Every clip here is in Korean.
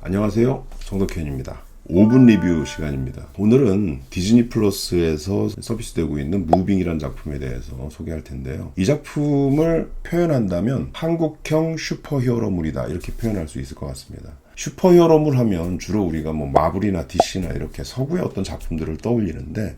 안녕하세요, 정덕현입니다. 5분 리뷰 시간입니다. 오늘은 디즈니 플러스에서 서비스되고 있는 무빙이라는 작품에 대해서 소개할 텐데요. 이 작품을 표현한다면 한국형 슈퍼히어로물이다, 이렇게 표현할 수 있을 것 같습니다. 슈퍼히어로물 하면 주로 우리가 마블이나 DC나 이렇게 서구의 어떤 작품들을 떠올리는데,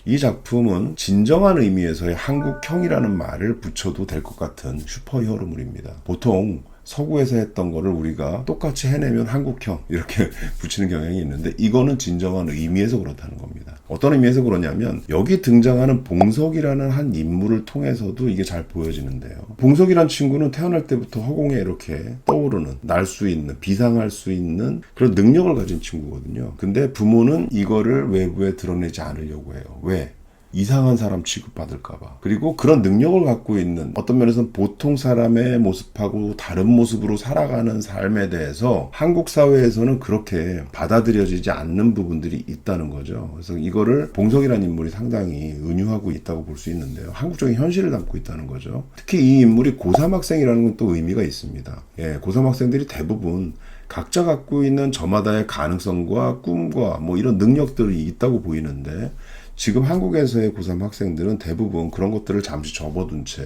이 작품은 진정한 의미에서의 한국형이라는 말을 붙여도 될 것 같은 슈퍼히어로물입니다. 보통 서구에서 했던 거를 우리가 똑같이 해내면 한국형 이렇게 붙이는 경향이 있는데, 이거는 진정한 의미에서 그렇다는 겁니다. 어떤 의미에서 그러냐면, 여기 등장하는 봉석이라는 한 인물을 통해서도 이게 잘 보여지는데요. 봉석이란 친구는 태어날 때부터 허공에 이렇게 떠오르는, 날 수 있는, 비상할 수 있는 그런 능력을 가진 친구거든요. 근데 부모는 이거를 외부에 드러내지 않으려고 해요. 왜? 이상한 사람 취급받을까봐. 그리고 그런 능력을 갖고 있는, 어떤 면에서는 보통 사람의 모습하고 다른 모습으로 살아가는 삶에 대해서 한국 사회에서는 그렇게 받아들여지지 않는 부분들이 있다는 거죠. 그래서 이거를 봉석이라는 인물이 상당히 은유하고 있다고 볼 수 있는데요. 한국적인 현실을 담고 있다는 거죠. 특히 이 인물이 고3 학생이라는 건 또 의미가 있습니다. 고3 학생들이 대부분 각자 갖고 있는 저마다의 가능성과 꿈과 이런 능력들이 있다고 보이는데, 지금 한국에서의 고3 학생들은 대부분 그런 것들을 잠시 접어둔 채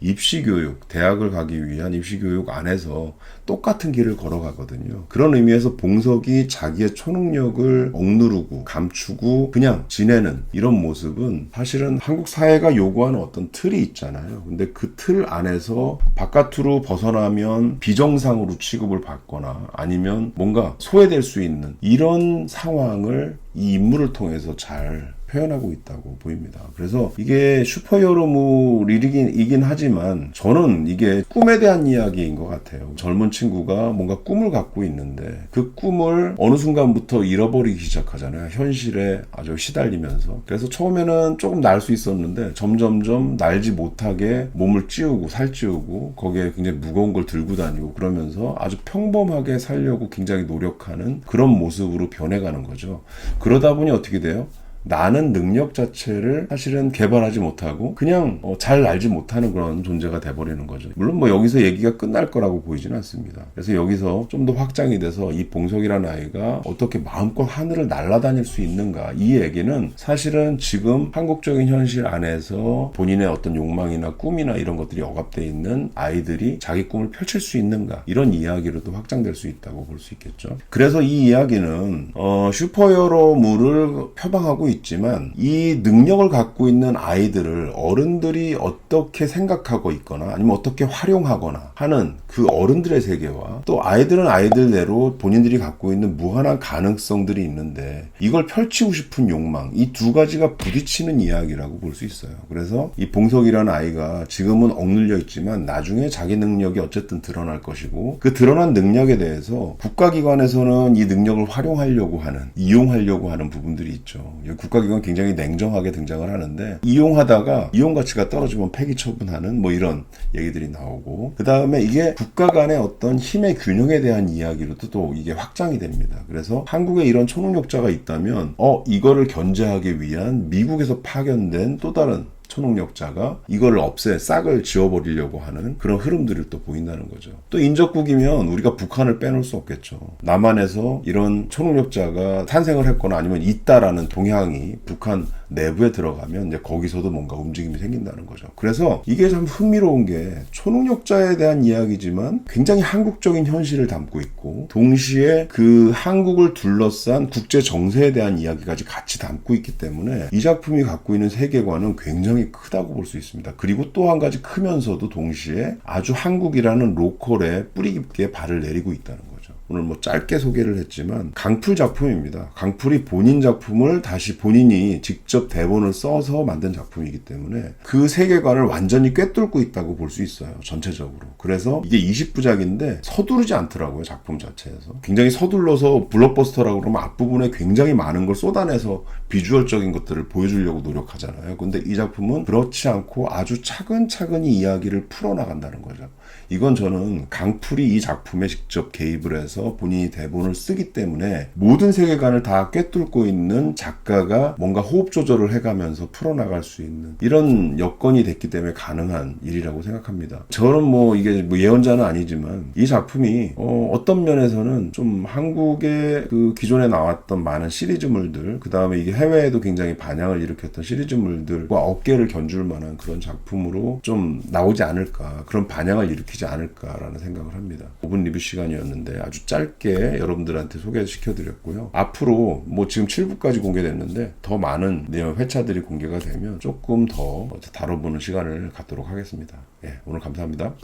입시교육, 대학을 가기 위한 입시교육 안에서 똑같은 길을 걸어가거든요. 그런 의미에서 봉석이 자기의 초능력을 억누르고 감추고 그냥 지내는 이런 모습은, 사실은 한국 사회가 요구하는 어떤 틀이 있잖아요. 근데 그 틀 안에서 바깥으로 벗어나면 비정상으로 취급을 받거나 아니면 뭔가 소외될 수 있는 이런 상황을 이 인물을 통해서 잘 표현하고 있다고 보입니다. 그래서 이게 슈퍼히어로물이긴 하지만 저는 이게 꿈에 대한 이야기인 것 같아요. 젊은 친구가 뭔가 꿈을 갖고 있는데 그 꿈을 어느 순간부터 잃어버리기 시작하잖아요. 현실에 아주 시달리면서. 그래서 처음에는 조금 날 수 있었는데 점점점 날지 못하게 몸을 찌우고 살찌우고 거기에 굉장히 무거운 걸 들고 다니고 그러면서 아주 평범하게 살려고 굉장히 노력하는 그런 모습으로 변해가는 거죠. 그러다 보니 어떻게 돼요? 나는 능력 자체를 사실은 개발하지 못하고 그냥 잘 알지 못하는 그런 존재가 돼버리는 거죠. 물론 여기서 얘기가 끝날 거라고 보이지는 않습니다. 그래서 여기서 좀 더 확장이 돼서 이 봉석이라는 아이가 어떻게 마음껏 하늘을 날아다닐 수 있는가, 이 얘기는 사실은 지금 한국적인 현실 안에서 본인의 어떤 욕망이나 꿈이나 이런 것들이 억압되어 있는 아이들이 자기 꿈을 펼칠 수 있는가, 이런 이야기로도 확장될 수 있다고 볼 수 있겠죠. 그래서 이 이야기는 슈퍼히어로물을 표방하고 있지만, 이 능력을 갖고 있는 아이들을 어른들이 어떻게 생각하고 있거나 아니면 어떻게 활용하거나 하는 그 어른들의 세계와, 또 아이들은 아이들대로 본인들이 갖고 있는 무한한 가능성들이 있는데 이걸 펼치고 싶은 욕망, 이 두 가지가 부딪히는 이야기라고 볼 수 있어요. 그래서 이 봉석이라는 아이가 지금은 억눌려 있지만 나중에 자기 능력이 어쨌든 드러날 것이고, 그 드러난 능력에 대해서 국가기관에서는 이 능력을 활용하려고 하는, 이용하려고 하는 부분들이 있죠. 국가기관 굉장히 냉정하게 등장을 하는데, 이용하다가 이용 가치가 떨어지면 폐기 처분하는 이런 얘기들이 나오고, 그 다음에 이게 국가 간의 어떤 힘의 균형에 대한 이야기로도 또 이게 확장이 됩니다. 그래서 한국에 이런 초능력자가 있다면 이거를 견제하기 위한 미국에서 파견된 또 다른 초능력자가 이걸 싹을 지워버리려고 하는 그런 흐름들을 또 보인다는 거죠. 또 인접국이면 우리가 북한을 빼놓을 수 없겠죠. 남한에서 이런 초능력자가 탄생을 했거나 아니면 있다라는 동향이 북한 내부에 들어가면 이제 거기서도 뭔가 움직임이 생긴다는 거죠. 그래서 이게 참 흥미로운 게, 초능력자에 대한 이야기지만 굉장히 한국적인 현실을 담고 있고, 동시에 그 한국을 둘러싼 국제 정세에 대한 이야기까지 같이 담고 있기 때문에 이 작품이 갖고 있는 세계관은 굉장히 크다고 볼 수 있습니다. 그리고 또 한 가지, 크면서도 동시에 아주 한국이라는 로컬에 뿌리 깊게 발을 내리고 있다는 거죠. 오늘 짧게 소개를 했지만 강풀 작품입니다. 강풀이 본인 작품을 다시 본인이 직접 대본을 써서 만든 작품이기 때문에 그 세계관을 완전히 꿰뚫고 있다고 볼 수 있어요, 전체적으로. 그래서 이게 20부작인데 서두르지 않더라고요, 작품 자체에서. 굉장히 서둘러서 블록버스터라고 그러면 앞부분에 굉장히 많은 걸 쏟아내서 비주얼적인 것들을 보여주려고 노력하잖아요. 근데 이 작품은 그렇지 않고 아주 차근차근히 이야기를 풀어나간다는 거죠. 이건 저는 강풀이 이 작품에 직접 개입을 해서 통해서 본인이 대본을 쓰기 때문에 모든 세계관을 다 꿰뚫고 있는 작가가 뭔가 호흡 조절을 해가면서 풀어나갈 수 있는 이런 여건이 됐기 때문에 가능한 일이라고 생각합니다. 저는 뭐 이게 뭐 예언자는 아니지만 이 작품이 어떤 면에서는 좀 한국의 그 기존에 나왔던 많은 시리즈물들, 그 다음에 이게 해외에도 굉장히 반향을 일으켰던 시리즈물들과 어깨를 견줄 만한 그런 작품으로 좀 나오지 않을까, 그런 반향을 일으키지 않을까라는 생각을 합니다. 5분 리뷰 시간이었는데 아주 짧게 여러분들한테 소개시켜드렸고요. 앞으로 뭐 지금 7부까지 공개됐는데 더 많은 내용 회차들이 공개가 되면 조금 더 다뤄보는 시간을 갖도록 하겠습니다. 예, 오늘 감사합니다.